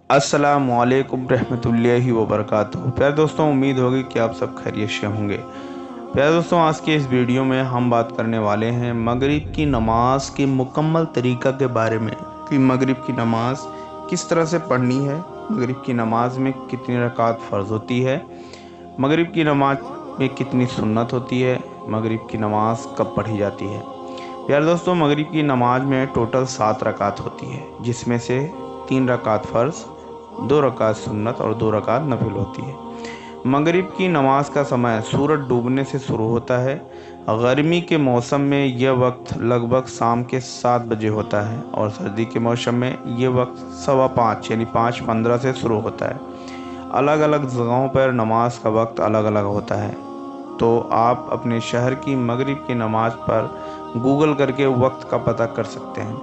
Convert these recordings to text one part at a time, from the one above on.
अस्सलामुअलैकुम रहमतुल्लाहि व बरकातुहू। प्यारे दोस्तों, उम्मीद होगी कि आप सब खैरियत से होंगे। प्यारे दोस्तों, आज के इस वीडियो में हम बात करने वाले हैं मगरिब की नमाज के मुकम्मल तरीक़ा के बारे में कि मगरिब की नमाज किस तरह से पढ़नी है, मगरिब की नमाज में कितनी रकात फ़र्ज़ होती है, मगरिब की नमाज में कितनी सुन्नत होती है, मगरिब की नमाज कब पढ़ी जाती है। प्यारे दोस्तों, मगरिब की नमाज में टोटल 7 रकात होती है, जिसमें से 3 रकात फ़र्ज़, 2 रकात सुन्नत और 2 रकात नफिल होती है। मगरिब की नमाज का समय सूरज डूबने से शुरू होता है। गर्मी के मौसम में यह वक्त लगभग शाम के 7 बजे होता है और सर्दी के मौसम में यह वक्त 5:15 यानी 5:15 से शुरू होता है। अलग अलग जगहों पर नमाज का वक्त अलग अलग होता है, तो आप अपने शहर की मगरिब की नमाज पर गूगल करके वक्त का पता कर सकते हैं।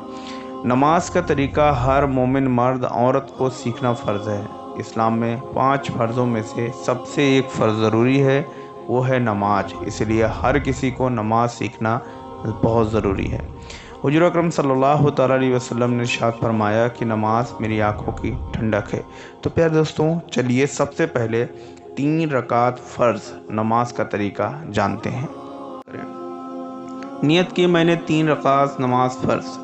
नमाज का तरीक़ा हर मोमिन मर्द औरत को सीखना फ़र्ज़ है। इस्लाम में 5 फ़र्ज़ों में से सबसे एक फ़र्ज़ ज़रूरी है, वो है नमाज। इसलिए हर किसी को नमाज सीखना बहुत ज़रूरी है। हुज़ूर अकरम सल्लल्लाहु तआला अलैहि वसल्लम ने इरशाद फरमाया कि नमाज मेरी आँखों की ठंडक है। तो प्यारे दोस्तों, चलिए सबसे पहले 3 रकात फ़र्ज़ नमाज का तरीक़ा जानते हैं। नियत की मैंने 3 रकात नमाज फ़र्ज़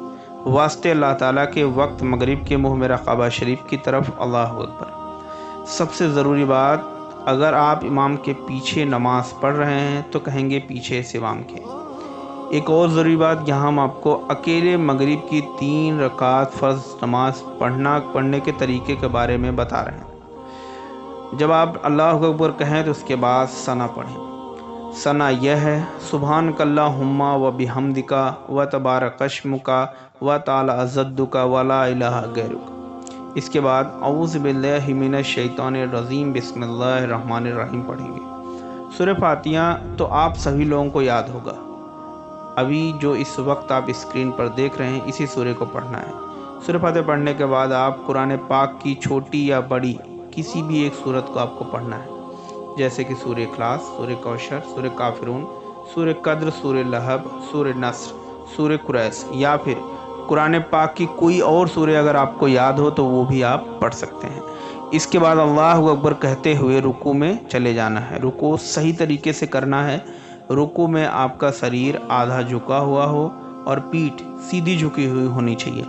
वास्ते अल्लाह ताला के वक्त मगरिब के मुँह में रकाबा शरीफ की तरफ। अल्लाहु अकबर। सबसे ज़रूरी बात, अगर आप इमाम के पीछे नमाज़ पढ़ रहे हैं तो कहेंगे पीछे से इमाम के। एक और ज़रूरी बात, यहाँ हम आपको अकेले मगरिब की 3 रकात फ़र्ज़ नमाज पढ़ने के तरीक़े के बारे में बता रहे हैं। जब आप अल्लाहु अकबर कहें तो उसके बाद सना पढ़ें। सना यह है, सुब्हानकल्लाहुम्मा व बिहम्दिका व तबारकस्मुका व ताला अज़्ज़ुका व ला इलाहा गैरुक। इसके बाद औज़ु बिल्लाहि मिनश शैतानिर रजीम बिस्मिल्लाहिर रहमानिर रहीम पढ़ेंगे। सूरह फातिहा तो आप सभी लोगों को याद होगा। अभी जो इस वक्त आप स्क्रीन पर देख रहे हैं, इसी सूरह को पढ़ना है। सूरह फातिहा पढ़ने के बाद आप कुरान पाक की छोटी या बड़ी किसी भी एक सूरत को आपको पढ़ना है, जैसे कि सूरह इखलास, सूरह कौशर, सूरह काफिरून, सूरह कद्र, सूरह लहब, सूरह नस्र, सूरह कुरैश, या फिर कुरान पाक की कोई और सूरह अगर आपको याद हो तो वो भी आप पढ़ सकते हैं। इसके बाद अल्लाहु अकबर कहते हुए रुकू में चले जाना है। रुकू सही तरीके से करना है। रुकू में आपका शरीर आधा झुका हुआ हो और पीठ सीधी झुकी हुई होनी चाहिए।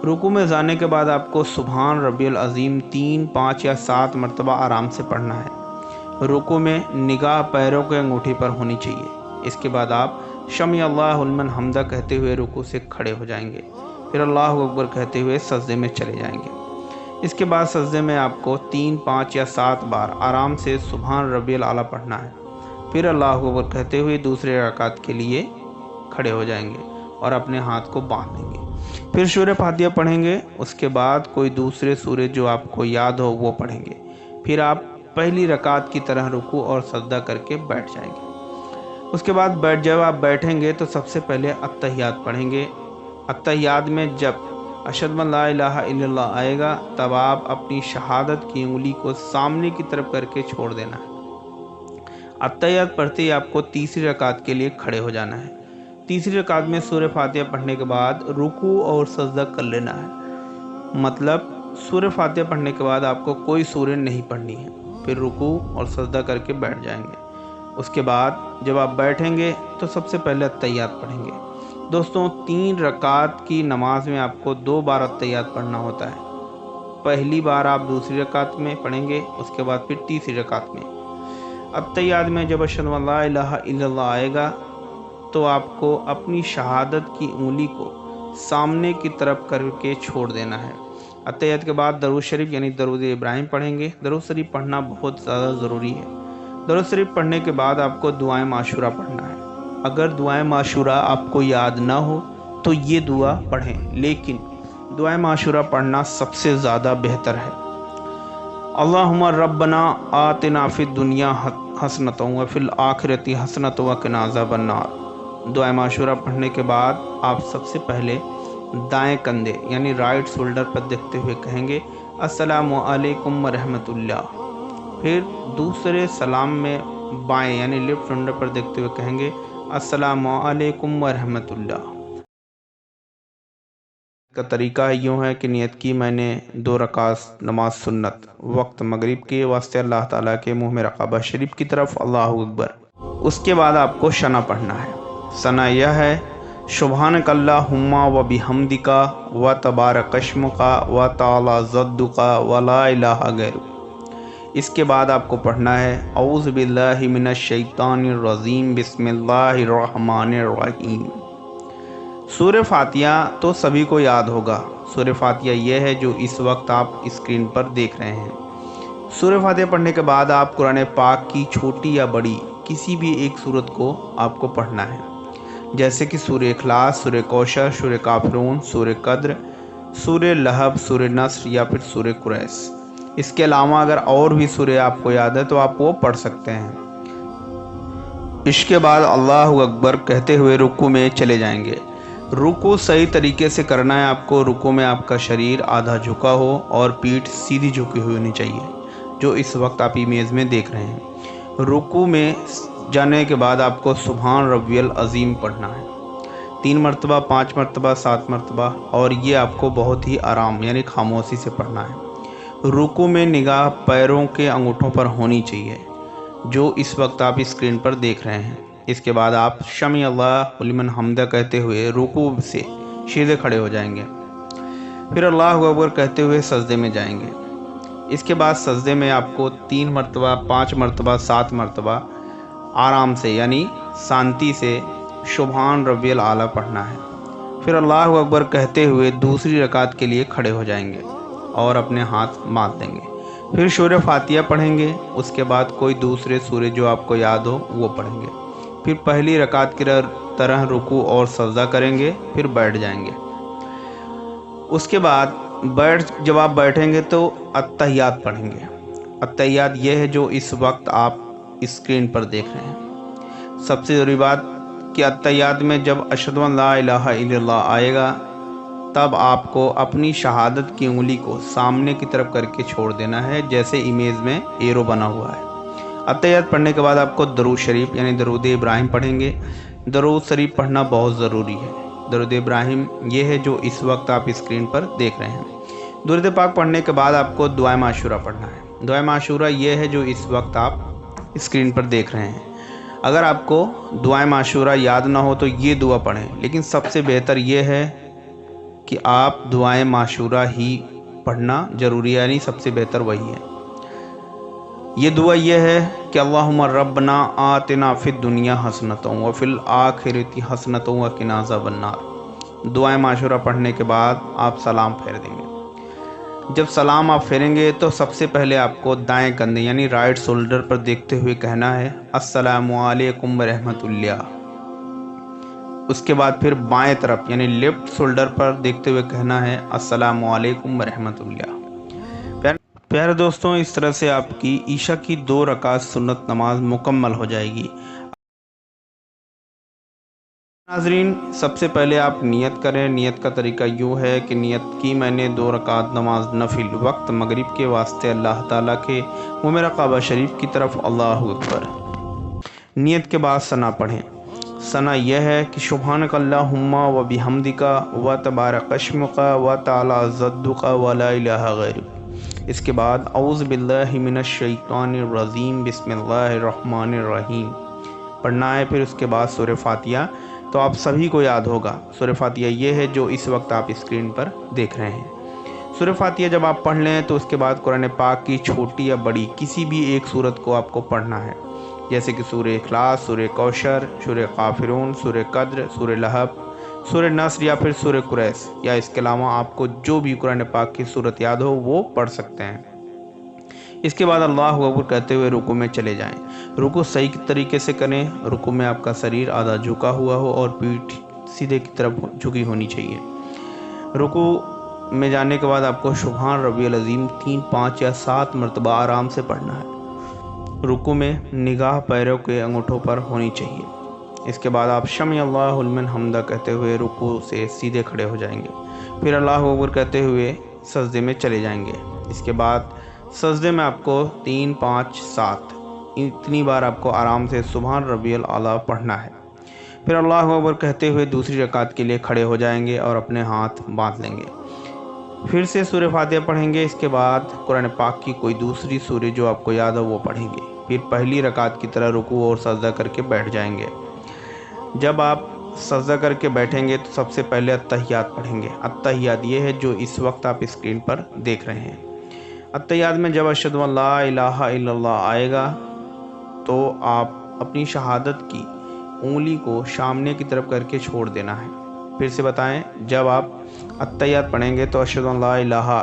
रुकू में जाने के बाद आपको सुभान रब्बियल अज़ीम 3, 5 या 7 मरतबा आराम से पढ़ना है। रुकू में निगाह पैरों के अंगूठी पर होनी चाहिए। इसके बाद आप शमी अल्लाहु लिमन हम्दा कहते हुए रुकू से खड़े हो जाएंगे। फिर अल्लाहु अकबर कहते हुए सजदे में चले जाएंगे। इसके बाद सजदे में आपको 3, 5 या 7 बार आराम से सुभान रब्बियल आला पढ़ना है। फिर अल्लाहु अकबर कहते हुए दूसरे रकात के लिए खड़े हो जाएंगे और अपने हाथ को बांध देंगे। फिर सूरह फातिहा पढ़ेंगे। उसके बाद कोई दूसरे सूरह जो आपको याद हो वो पढ़ेंगे। फिर आप पहली रकात की तरह रुकू और सजदा करके बैठ जाएंगे। उसके बाद जब आप बैठेंगे तो सबसे पहले अत्तहियात पढ़ेंगे। अत्तहियात में जब अशहदु अल्ला इलाहा इल्लल्लाह आएगा, तब आप अपनी शहादत की उंगली को सामने की तरफ करके छोड़ देना है। अत्तहियात पढ़ते ही आपको तीसरी रकात के लिए खड़े हो जाना है। तीसरी रकात में सूरह फातिहा पढ़ने के बाद रुकू और सजदा कर लेना है। मतलब सूरह फातिहा पढ़ने के बाद आपको कोई सूरह नहीं पढ़नी है। फिर रुकू और सजदा करके बैठ जाएंगे। उसके बाद जब आप बैठेंगे तो सबसे पहले अत्तहियात पढ़ेंगे। दोस्तों, 3 रकात की नमाज में आपको 2 बार अत्तहियात पढ़ना होता है। पहली बार आप दूसरी रकात में पढ़ेंगे, उसके बाद फिर तीसरी रकात में। अत्तहियात में जब अशहदु अल्ला इलाहा इल्लल्लाह आएगा तो आपको अपनी शहादत की उंगली को सामने की तरफ करके छोड़ देना है। अत्तहियात के बाद दरूद शरीफ यानी दरूद इब्राहिम पढ़ेंगे। दरूद शरीफ पढ़ना बहुत ज़्यादा ज़रूरी है। दरूद शरीफ पढ़ने के बाद आपको दुआए माशूरा पढ़ना है। अगर दुआए माशूरा आपको याद ना हो तो ये दुआ पढ़ें, लेकिन दुआए माशूरा पढ़ना सबसे ज़्यादा बेहतर है। अल्लाहुम्मा रब्बना आतिना फिद दुनिया हसनतन व फिल आखिरती हसनतन व क़िना अज़ाबन नार। दुआए माशूरा पढ़ने के बाद आप सबसे पहले दाएं कंधे यानी राइट शोल्डर पर देखते हुए कहेंगे अस्सलामु अलैकुम व रहमतुल्लाह। फिर दूसरे सलाम में बाएं यानी लेफ्ट शोल्डर पर देखते हुए कहेंगे अस्सलामु अलैकुम व रहमतुल्लाह। का तरीका यूँ है कि नियत की मैंने 2 रकात नमाज सुन्नत वक्त मगरिब के वास्ते अल्लाह ताला के मुँह में काबा शरीफ की तरफ, अल्लाहु अकबर। उसके बाद आपको शना पढ़ना है। सना यह है सुभानक अल्लाहुम्मा व बिहम्दिका व तबारक अस्मुका व तआला जद्दुका व ला इलाहा गैरुक। इसके बाद आपको पढ़ना है औज़ु बिल्लाहि मिनश शैतानिर रजीम बिस्मिल्लाहिर रहमानिर रहीम। सूरह फातिहा तो सभी को याद होगा। सूरह फातिहा यह है जो इस वक्त आप स्क्रीन पर देख रहे हैं। सूरह फातिहा पढ़ने के बाद आप कुरान पाक की छोटी या बड़ी किसी भी एक सूरत को आपको पढ़ना है, जैसे कि सूरह इखलास, सूरह कौशर, सूरह काफिरून, सूरह कद्र, सूरह लहब, सूरह नस्र या फिर सूरह कुरैश। इसके अलावा अगर और भी सूरह आपको याद है तो आप वो पढ़ सकते हैं। इसके बाद अल्लाहु अकबर कहते हुए रुकू में चले जाएंगे। रुकू सही तरीके से करना है आपको। रुकू में आपका शरीर आधा झुका हो और पीठ सीधी झुकी हुई होनी चाहिए, जो इस वक्त आप इमेज में देख रहे हैं। रुकू में जाने के बाद आपको सुभान रब्बियल अज़ीम पढ़ना है 3 मरतबा, 5 मरतबा, 7 मरतबा, और ये आपको बहुत ही आराम यानी खामोशी से पढ़ना है। रुकू में निगाह पैरों के अंगूठों पर होनी चाहिए, जो इस वक्त आप स्क्रीन पर देख रहे हैं। इसके बाद आप शमी अल्लाहु लिमन हम्दा कहते हुए रुकू से सीधे खड़े हो जाएंगे। फिर अल्लाहु अकबर कहते हुए सजदे में जाएंगे। इसके बाद सजदे में आपको 3 मरतबा, 5 मरतबा, 7 मरतबा आराम से यानी शांति से सुभान रब्बियल आला पढ़ना है। फिर अल्लाहु अकबर कहते हुए दूसरी रकात के लिए खड़े हो जाएंगे और अपने हाथ बांध देंगे। फिर सूरह फातिहा पढ़ेंगे। उसके बाद कोई दूसरे सूरह जो आपको याद हो वो पढ़ेंगे। फिर पहली रकात की तरह रुकू और सजदा करेंगे, फिर बैठ जाएंगे। उसके बाद जब आप बैठेंगे तो अत्तहियात पढ़ेंगे। अत्तहियात यह है जो इस वक्त आप स्क्रीन पर देख रहे हैं। सबसे ज़रूरी बात कि अत्तहियात में जब अशहदु अन ला इलाहा इल्लल्लाह आएगा तब आपको अपनी शहादत की उंगली को सामने की तरफ करके छोड़ देना है, जैसे इमेज में एरो बना हुआ है। अत्तहियात पढ़ने के बाद आपको दरूद शरीफ यानी दरूद इब्राहिम पढ़ेंगे। दरूद शरीफ पढ़ना बहुत ज़रूरी है। दरूद इब्राहिम ये है जो इस वक्त आप स्क्रीन पर देख रहे हैं। दुरूद पाक पढ़ने के बाद आपको दुआ माशूरा पढ़ना है। दुआ माशूरा ये है जो इस वक्त आप स्क्रीन पर देख रहे हैं। अगर आपको दुआ माशूरा याद ना हो तो ये दुआ पढ़ें, लेकिन सबसे बेहतर ये है कि आप दुआएं माशूरा ही पढ़ना ज़रूरी है, यानी सबसे बेहतर वही है। ये दुआ ये है कि अल्लाहुम्मा रब्बना आतिना फिद दुनिया हसनतों व फिल आखिरती हसनतों व किना अज़ाबन्नार। दुआएं माशूरा पढ़ने के बाद आप सलाम फेर देंगे। जब सलाम आप फेरेंगे तो सबसे पहले आपको दाएं कंधे यानी राइट शोल्डर पर देखते हुए कहना है अस्सलामु अलैकुम व रहमतुल्लाह। उसके बाद फिर बाएं तरफ यानी लेफ्ट शोल्डर पर देखते हुए कहना है अस्सलामु अलैकुम व रहमतुल्लाह। प्यारे दोस्तों, इस तरह से आपकी ईशा की 2 रकात सुन्नत नमाज मुकम्मल हो जाएगी। नाज़रीन, सबसे पहले आप नियत करें। नियत का तरीका यूँ है कि नियत की मैंने 2 रकात नमाज नफिल वक्त मगरिब के वास्ते अल्लाह ताला के मुँह में काबा शरीफ की तरफ, अल्लाहु अकबर। नियत के बाद सना पढ़ें। सना यह है कि सुभानक अल्लाहुम्मा व बिहम्दिका व तबारक अस्मुका व तआला जद्दुका व ला इलाहा गैरुक। इसके बाद औज़ु बिल्लाहि मिनश शैतानिर रजीम बिस्मिल्लाहिर रहमानिर रहीम पढ़ना है। फिर उसके बाद सूरह फातिहा तो आप सभी को याद होगा। सूरह फातिहा ये है जो इस वक्त आप स्क्रीन पर देख रहे हैं। सूरह फातिहा जब आप पढ़ लें तो उसके बाद कुरान पाक की छोटी या बड़ी किसी भी एक सूरत को आपको पढ़ना है, जैसे कि सूरह इखलास, सूरह कौशर, सूरह काफिरून, सूरह कद्र, सूरह लहब, सूरह नस्र या फिर सूरह कुरैश, या इसके अलावा आपको जो भी कुरान पाक की सूरत याद हो वो पढ़ सकते हैं। इसके बाद अल्लाहु अकबर कहते हुए रुकू में चले जाएं। रुकू सही तरीके से करें। रुकू में आपका शरीर आधा झुका हुआ हो और पीठ सीधे की तरफ झुकी होनी चाहिए। रुकू में जाने के बाद आपको सुभान रब्बियल अज़ीम 3, 5 या 7 मरतबा आराम से पढ़ना है। रुकू में निगाह पैरों के अंगूठों पर होनी चाहिए। इसके बाद आप शमी अल्लाहु लिमन हम्दा कहते हुए रुकू से सीधे खड़े हो जाएंगे। फिर अल्लाहु अकबर कहते हुए सजदे में चले जाएंगे। इसके बाद सजदे में आपको 3, 5, 7 इतनी बार आपको आराम से सुभान रब्बियल आला पढ़ना है। फिर अल्लाह अकबर कहते हुए दूसरी रकात के लिए खड़े हो जाएंगे और अपने हाथ बांध लेंगे। फिर से सूरह फातिहा पढ़ेंगे। इसके बाद कुरान पाक की कोई दूसरी सूरह जो आपको याद हो वो पढ़ेंगे। फिर पहली रकात की तरह रुकू और सजदा करके बैठ जाएंगे। जब आप सजदा करके बैठेंगे तो सबसे पहले अत्तहियात पढ़ेंगे। अत्तहियात ये है जो इस वक्त आप स्क्रीन पर देख रहे हैं। अत्तहियात में जब अशहदु अल्ला इलाहा इल्लल्लाह आएगा तो आप अपनी शहादत की उंगली को सामने की तरफ करके छोड़ देना है। फिर से बताएं, जब आप अत्तहियात पढ़ेंगे तो अशहदु अल्ला इलाहा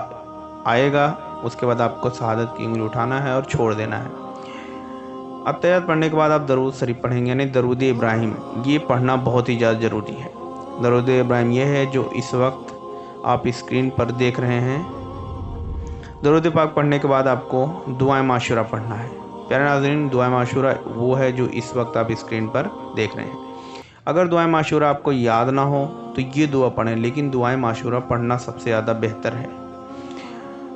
आएगा, उसके बाद आपको शहादत की उंगली उठाना है और छोड़ देना है। अत्तहियात पढ़ने के बाद आप दरूद शरीफ पढ़ेंगे, यानी दरूद इब्राहिम। ये पढ़ना बहुत ही ज़्यादा ज़रूरी है। दरूद इब्राहिम ये है जो इस वक्त आप स्क्रीन पर देख रहे हैं। दरूद पाक पढ़ने के बाद आपको दुआए माशूरा पढ़ना है। प्यारे नाज़रीन, दुआए माशूरा वो है जो इस वक्त आप स्क्रीन पर देख रहे हैं। अगर दुआए माशूरा आपको याद ना हो तो ये दुआ पढ़ें, लेकिन दुआए माशूरा पढ़ना सबसे ज़्यादा बेहतर है।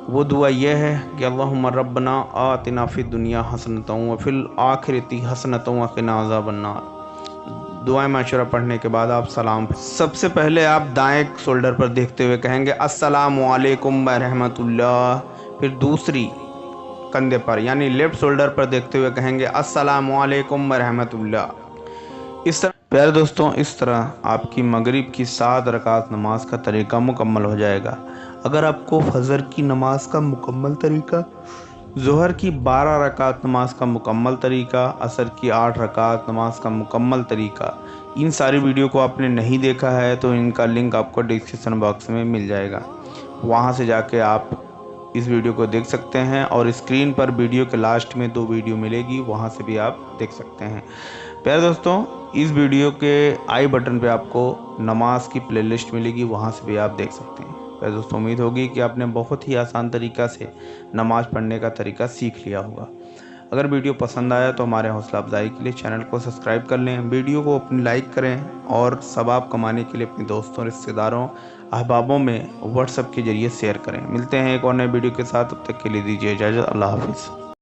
वो दुआ ये है कि अल्लाहुम्मा रब्बना आतिना फिद दुनिया हसनतन व फिल आखिरती हसनतन व क़िना अज़ाबन्नार। दुआए माशूरा पढ़ने के बाद आप सलाम, सबसे पहले आप दाएं शोल्डर पर देखते हुए कहेंगे अस्सलामु अलैकुम व रहमतुल्लाह। फिर दूसरी कंधे पर यानी लेफ्ट शोल्डर पर देखते हुए कहेंगे अस्सलामु अलैकुम व रहमतुल्लाह। इस तरह प्यारे दोस्तों, इस तरह आपकी मगरिब की 7 रकात नमाज का तरीका मुकम्मल हो जाएगा। अगर आपको फजर की नमाज का मुकम्मल तरीका, ज़ोहर की 12 रकात नमाज का मुकम्मल तरीका, असर की 8 रकात नमाज का मुकम्मल तरीका, इन सारी वीडियो को आपने नहीं देखा है तो इनका लिंक आपको डिस्क्रिप्शन बॉक्स में मिल जाएगा। वहां से जाके आप इस वीडियो को देख सकते हैं और स्क्रीन पर वीडियो के लास्ट में 2 वीडियो मिलेगी, वहां से भी आप देख सकते हैं। प्यारे दोस्तों, इस वीडियो के आई बटन पे आपको नमाज की प्लेलिस्ट मिलेगी, वहां से भी आप देख सकते हैं। प्यारे दोस्तों, उम्मीद होगी कि आपने बहुत ही आसान तरीका से नमाज पढ़ने का तरीका सीख लिया होगा। अगर वीडियो पसंद आया तो हमारे हौसला अफजाई के लिए चैनल को सब्सक्राइब कर लें, वीडियो को अपनी लाइक करें और सवाब कमाने के लिए अपने दोस्तों, रिश्तेदारों, अहबाबों में व्हाट्सएप के जरिए शेयर करें। मिलते हैं एक और नए वीडियो के साथ, तब तक के लिए दीजिए इजाज़त। अल्लाह हाफिज़।